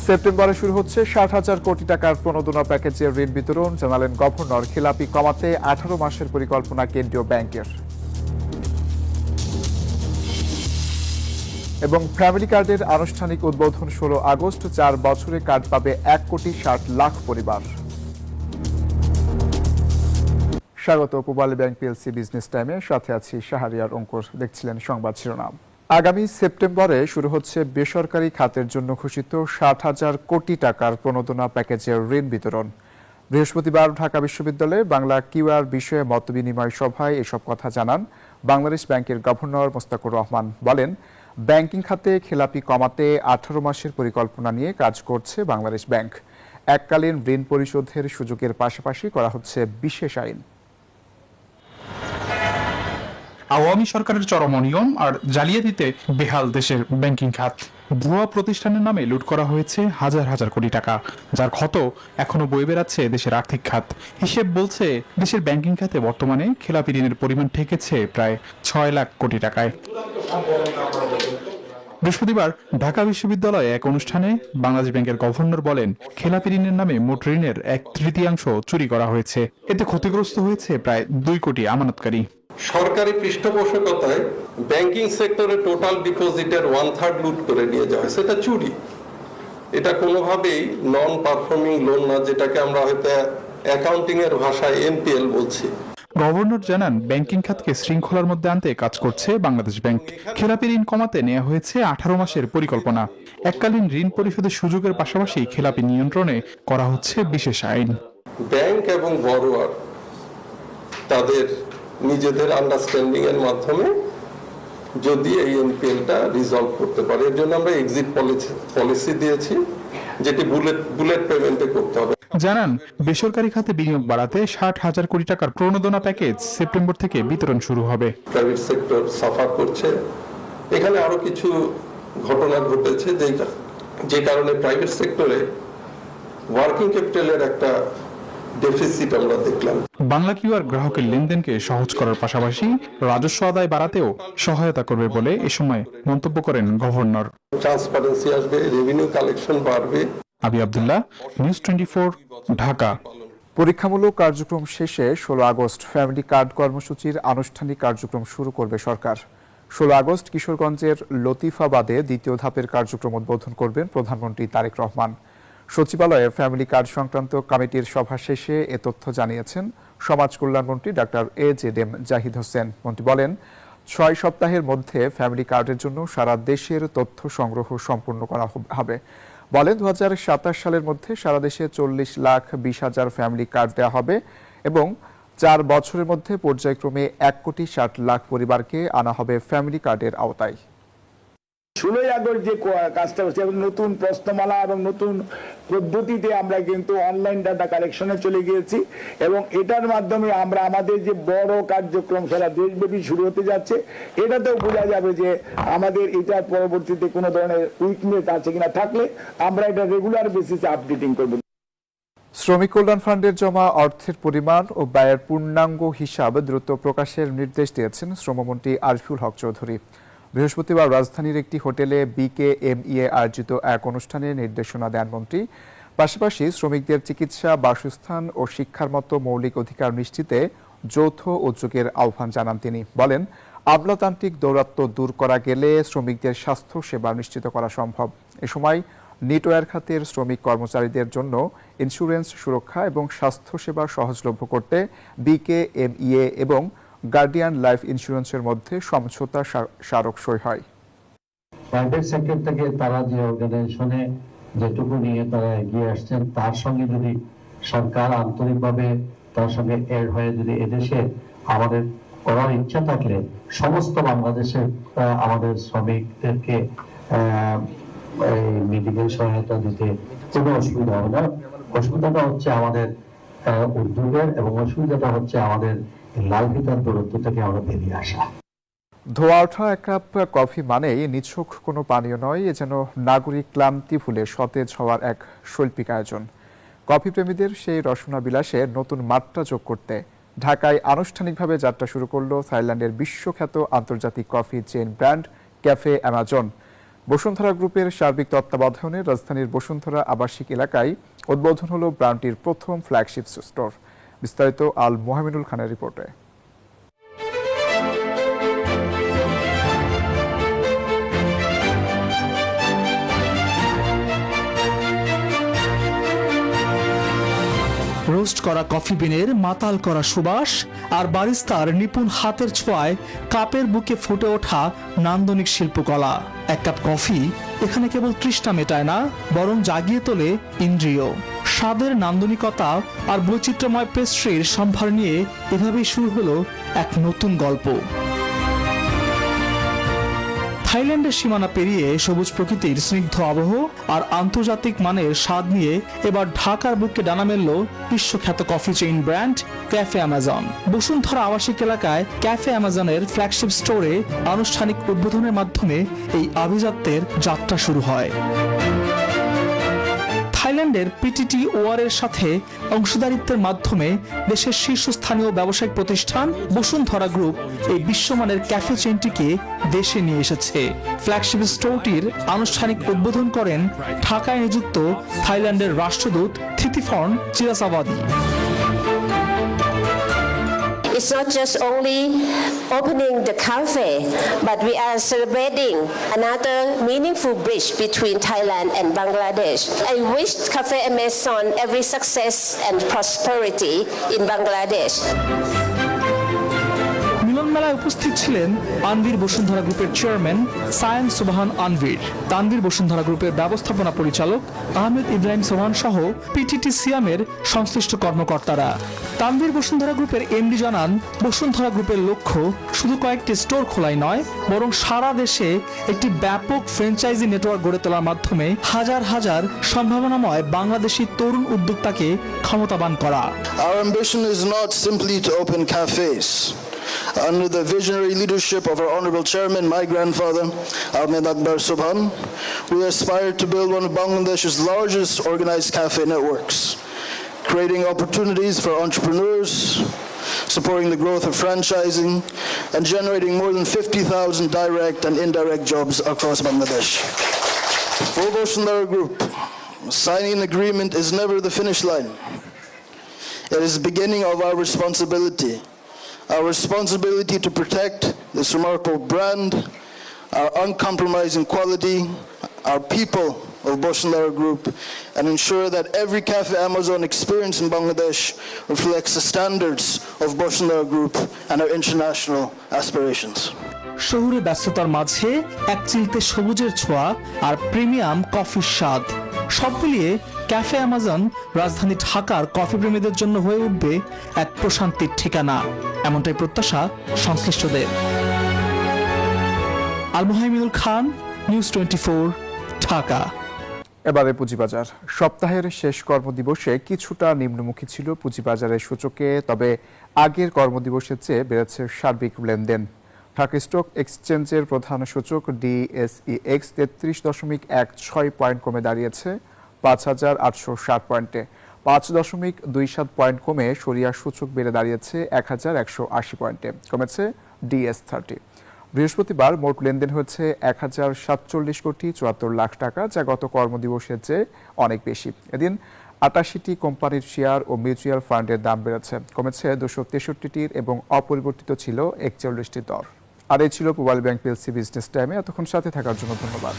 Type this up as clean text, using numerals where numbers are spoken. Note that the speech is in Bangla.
সেপ্টেম্বরে শুরু হচ্ছে ৬০,০০০ কোটি টাকার প্রণোদনা প্যাকেজের ঋণ বিতরণ, জানালেন গভর্নর। খেলাপি কমাতে ১৮ মাসের পরিকল্পনা কেন্দ্রীয় ব্যাংকের। এবং ফ্যামিলি কার্ডের আনুষ্ঠানিক উদ্বোধন ১৬ আগস্ট। ৪ বছরে কার্ড পাবে ১,৬০,০০,০০০ পরিবার। স্বাগত পূবালী ব্যাংক পিএলসি বিজনেস টাইমে, সাথে আছি শাহরিয়ার অঙ্কুর। দেখছিলেন সংবাদ শিরোনাম। আগামী সেপ্টেম্বরে শুরু হচ্ছে বেসরকারি খাতের জন্য ঘোষিত ৬০,০০০ কোটি টাকার প্রণোদনা প্যাকেজের ঋণ বিতরণ। বৃহস্পতিবার ঢাকা বিশ্ববিদ্যালয়ে বাংলা কিউআর বিষয়ে মতবিনিময় সভায় এসব কথা জানান বাংলাদেশ ব্যাংকের গভর্নর মোস্তাকুর রহমান। বলেন, ব্যাংকিং খাতে খেলাপি কমাতে ১৮ মাসের পরিকল্পনা নিয়ে কাজ করছে বাংলাদেশ ব্যাংক। এককালীন ঋণ পরিশোধের সুযোগের পাশাপাশি করা হচ্ছে বিশেষ আইন। আওয়ামী সরকারের চরম অনিয়ম আর জালিয়াতিতে বেহাল দেশের ব্যাংকিং খাত। ভুয়া প্রতিষ্ঠানের নামে লুট করা হয়েছে হাজার হাজার কোটি টাকা, যার ক্ষত এখনো বয়ে বেড়াচ্ছে দেশের আর্থিক খাত। হিসেব বলছে দেশের ব্যাংকিং খাতে বর্তমানে খেলাপি ঋণের পরিমাণ ঠেকেছে প্রায় ৬ লাখ কোটি টাকায়। বৃহস্পতিবার ঢাকা বিশ্ববিদ্যালয়ে এক অনুষ্ঠানে বাংলাদেশ ব্যাংকের গভর্নর বলেন, খেলাপি ঋণের নামে মোট ঋণের ১/৩ চুরি করা হয়েছে। এতে ক্ষতিগ্রস্ত হয়েছে প্রায় ২ কোটি আমানতকারী। সরকারি পৃষ্ঠপোষকতায় ব্যাংকিং সেক্টরে টোটাল ডিপোজিটের 1/3 লুট করে নিয়ে যাওয়া হয়েছে। এটা চুরি, এটা কোনোভাবেই নন পারফর্মিং লোন না, যেটাকে আমরা হয়তো অ্যাকাউন্টিং এর ভাষায় এনপিএল বলছি। গভর্নর জানান, ব্যাংকিং খাতকে শৃঙ্খলার মধ্যে আনতে কাজ করছে বাংলাদেশ ব্যাংক। খেলাপি ঋণ কমাতে নেওয়া হয়েছে ১৮ মাসের পরিকল্পনা। এককালীন ঋণ পরিশোধের সুযোগের পাশাপাশি খেলাপি নিয়ন্ত্রণে করা হচ্ছে বিশেষ আইন। ব্যাংক এবং বড়োয়ার তাদের নিজেদের আন্ডারস্ট্যান্ডিং এর মাধ্যমে যদি এই এনপিএলটা রিজলভ করতে পারে, এর জন্য আমরা এক্সিট পলিসি দিয়েছি, যেটি বুলেট পেমেন্টে করতে হবে। জানান, বেসরকারি খাতে বিনিয়োগ বাড়াতে ৬০,০০০ কোটি টাকার প্রণোদনা প্যাকেজ সেপ্টেম্বর থেকে বিতরণ শুরু হবে। প্রাইভেট সেক্টর সাফার করছে, এখানে আরো কিছু ঘটনা ঘটেছে যে কারণে প্রাইভেট সেক্টরে ওয়ার্কিং ক্যাপিটালের একটা ডেফিসিট আমরা দেখলাম। বাংলা কিউআর গ্রাহকের লেনদেনকে সহজ করার পাশাপাশি রাজস্ব আদায় বাড়াতেও সহায়তা করবে বলে এ সময় মন্তব্য করেন গভর্নর। ট্রান্সপারেন্সি আসবে, রেভিনিউ কালেকশন বাড়বে। আবি আব্দুল্লাহ, নিউজ 24, ঢাকা। পরীক্ষামূলক কার্যক্রম শেষে ১৬ আগস্ট ফ্যামিলি কার্ড কর্মসূচির আনুষ্ঠানিক কার্যক্রম শুরু করবে সরকার। ১৬ আগস্ট কিশোরগঞ্জের লতিফাবাদে দ্বিতীয় ধাপের কার্যক্রম উদ্বোধন করবেন প্রধানমন্ত্রী তারেক রহমান। সচিবালয়ে ফ্যামিলি কার্ড সংক্রান্ত কমিটির সভা শেষে এ তথ্য জানিয়েছেন সমাজ কল্যাণমন্ত্রী ডাক্তার এজেডএম জাহিদ হোসেন। মন্ত্রী বলেন, ৬ সপ্তাহের মধ্যে ফ্যামিলি কার্ডের জন্য সারা দেশের তথ্য সংগ্রহ সম্পূর্ণ করা হবে। বলেন, ২০২৭ সালের মধ্যে সারা দেশে ৪০,২০,০০০ ফ্যামিলি কার্ড দেওয়া হবে এবং ৪ বছরের মধ্যে পর্যায়ক্রমে ১,৬০,০০,০০০ পরিবারকে আনা হবে ফ্যামিলি কার্ডের আওতায়। ১৬ আগস্ট যে কাজটা হচ্ছে, নতুন প্রশ্নমালা এবং নতুন পদ্ধতিতে আমরা কিন্তু অনলাইন ডাটা কালেকশনে চলে গিয়েছি এবং এটার মাধ্যমে আমরা আমাদের যে বড় কার্যক্রম সারা দেশব্যাপী শুরু হতে যাচ্ছে, এটাতেও বোঝা যাবে যে আমাদের এটার পরবর্তীতে কোনো ধরনের উইকনেস আছে কিনা, থাকলে আমরা এটা রেগুলার বেসিসে আপডেটিং করব। শ্রমিক কল্যাণ ফান্ডের জমা অর্থের পরিমাণ ও ব্যয়ের পূর্ণাঙ্গ হিসাব দ্রুত প্রকাশের নির্দেশ দিয়েছেন শ্রমমন্ত্রী আরফুল হক চৌধুরী। বৃহস্পতিবার রাজধানীর একটি হোটেলে বিকেএমইএ আয়োজিত এক অনুষ্ঠানে নির্দেশনা দেন মন্ত্রী। পাশাপাশি শ্রমিকদের চিকিৎসা, বাসস্থান ও শিক্ষার মতো মৌলিক অধিকার নিশ্চিতে যৌথ উদ্যোগের আহ্বান জানান তিনি। বলেন, আমলাতান্ত্রিক দৌরাত্ম্য দূর করা গেলে শ্রমিকদের স্বাস্থ্য সেবা নিশ্চিত করা সম্ভব। এ সময় নেটওয়ার্ক খাতের শ্রমিক কর্মচারীদের জন্য ইন্স্যুরেন্স সুরক্ষা এবং স্বাস্থ্যসেবা সহজলভ্য করতে বিকেএমইএ এবং গার্ডিয়ান লাইফ ইন্স্যুরেন্সের মধ্যে সমঝোতা স্মারক সই হয়। প্রাইভেট সেক্টর থেকে তারা যে অর্গানাইজেশনে যেটুকু নিয়ে তারা এগিয়ে আসছেন, তার সঙ্গে যদি সরকার আন্তরিকভাবে তার সঙ্গে এড হয়ে যদি এদেশে আমাদের করার ইচ্ছা থাকলে সমস্ত বাংলাদেশের আমাদের শ্রমিকদেরকে মেডিকেল সহায়তা দিতে কোনো অসুবিধা হবে না। অসুবিধাটা হচ্ছে আমাদের উদ্যোগের এবং অসুবিধাটা হচ্ছে আমাদের লালফিতার দূরত্ব থেকে আমরা বেরিয়ে আসা। ধোয়া ওঠা এক কাপ কফি মানেই নিছক কোনো পানীয় নয়, এ যেন নাগরিক ক্লান্তি ভুলে সতেজ হওয়ার এক শৈল্পিক আয়োজন। কফি প্রেমীদের সেই রসনা বিলাসে নতুন মাত্রা যোগ করতে ঢাকায় আনুষ্ঠানিকভাবে যাত্রা শুরু করল থাইল্যান্ডের বিশ্বখ্যাত আন্তর্জাতিক coffee chain brand cafe Amazon. Bashundhara গ্রুপের সার্বিক তত্ত্বাবধানে রাজধানীর বসুন্ধরা আবাসিক এলাকায় উদ্বোধন হলো ব্র্যান্ডটির প্রথম ফ্ল্যাগশিপ স্টোর। বিস্তারিত আল মোহামিনুল খানের রিপোর্টে। রোস্ট করা কফি বিনের মাতাল করা সুবাস আর বারিস্তার নিপুণ হাতের ছোঁয়ায় কাপের বুকে ফুটে ওঠা নান্দনিক শিল্পকলা। এক কাপ কফি এখানে কেবল তৃষ্ণা মেটায় না, বরং জাগিয়ে তোলে ইন্দ্রিয়। স্বাদের নান্দনিকতা আর বৈচিত্র্যময় পেস্ট্রির সম্ভার নিয়ে এভাবেই শুরু হলো এক নতুন গল্প। থাইল্যান্ডের সীমানা পেরিয়ে সবুজ প্রকৃতির স্নিগ্ধ আবহ আর আন্তর্জাতিক মানের স্বাদ নিয়ে এবার ঢাকার বুকে ডানা মেলল বিশ্বখ্যাত coffee chain brand cafe Amazon. Bashundhara আবাসিক এলাকায় ক্যাফে অ্যামাজনের ফ্ল্যাগশিপ স্টোরে আনুষ্ঠানিক উদ্বোধনের মাধ্যমে এই আভিজাত্যের যাত্রা শুরু হয়। থাইল্যান্ডের পিটিটি ওয়ারের সাথে অংশীদারিত্বের মাধ্যমে দেশের শীর্ষস্থানীয় ব্যবসায়িক প্রতিষ্ঠান বসুন্ধরা গ্রুপ এই বিশ্বমানের ক্যাফে চেইনটিকে দেশে নিয়ে এসেছে। ফ্ল্যাগশিপ স্টোরটির আনুষ্ঠানিক উদ্বোধন করেন ঢাকায় নিযুক্ত থাইল্যান্ডের রাষ্ট্রদূত থিতিফর্ন চিরাসাওয়াদি। It's not just only opening the cafe, but we are celebrating another meaningful bridge between Thailand and Bangladesh. I wish Cafe Amazon every success and prosperity in Bangladesh. মিলন মেলায় উপস্থিত ছিলেন আনভির বসুন্ধরা গ্রুপের চেয়ারম্যান সায়েম সুবহান আনভির, তানভীর বসুন্ধরা গ্রুপের ব্যবস্থাপনা পরিচালক আহমেদ ইব্রাহিম সোহান সহ পিটিটি সিয়ামের সংশ্লিষ্ট কর্মকর্তারা। তানভীর বসুন্ধরা গ্রুপের এমডি জানান, বসুন্ধরা গ্রুপের লক্ষ্য শুধু কয়েকটি স্টোর খোলাই নয়, বরং সারা দেশে একটি ব্যাপক ফ্র্যাঞ্চাইজি নেটওয়ার্ক গড়ে তোলার মাধ্যমে হাজার হাজার সম্ভাবনাময় বাংলাদেশি তরুণ উদ্যোক্তাকে ক্ষমতাবান করা। Our ambition is not simply to open cafes. Under the visionary leadership of our honorable chairman, my grandfather, Ahmed Akbar Subhan, we aspire to build one of Bangladesh's largest organized cafe networks, creating opportunities for entrepreneurs, supporting the growth of franchising, and generating more than 50,000 direct and indirect jobs across Bangladesh. For Bosundara Group, signing an agreement is never the finish line. It is the beginning of our responsibility. Our responsibility to protect this remarkable brand, our uncompromising quality, our people of Bosundara Group, and ensure that every Cafe Amazon experience in Bangladesh reflects the standards of Bosundara Group and our international aspirations. শহুরে ব্যস্ততার মাঝে এক চিলতে সবুজের ছোঁয়া আর প্রিমিয়াম কফির স্বাদ, সব মিলিয়ে ক্যাফে অ্যামাজন রাজধানী ঢাকার কফি প্রেমীদের জন্য হয়ে উঠবে এক প্রশান্তির ঠিকানা, এমনটাই প্রত্যাশা সংশ্লিষ্টদের। আল মোহামিনুল খান, নিউজ 24, ঢাকা। এবারে পুঁজিবাজার। সপ্তাহের শেষ কর্মদিবসে কিছুটা নিম্নমুখী ছিল পুঁজিবাজারের সূচকে, তবে আগের কর্মদিবসের চেয়ে বেড়েছে সার্বিক লেনদেন। ঢাকা স্টক এক্সচেঞ্জের প্রধান সূচক DSEX 33.16 পয়েন্ট কমে দাঁড়িয়েছে 5,860 পয়েন্টে। 5.27 পয়েন্ট কমে সরিয়া সূচক বেড়ে দাঁড়িয়েছে 1,180 পয়েন্টে। কমেছে DS30। বৃহস্পতিবার মোট লেনদেন হয়েছে 1,047 কোটি 74 লাখ টাকা, যা গত কর্মদিবসের চেয়ে অনেক বেশি। এদিন 88টি কোম্পানির শেয়ার ও মিউচুয়াল ফান্ডের দাম বেড়েছে, কমেছে 263টির এবং অপরিবর্তিত ছিল 41টি দর। আর এই ছিল পূবালী ব্যাংক PLC বিজনেস টাইমে। এতক্ষণ সাথে থাকার জন্য ধন্যবাদ।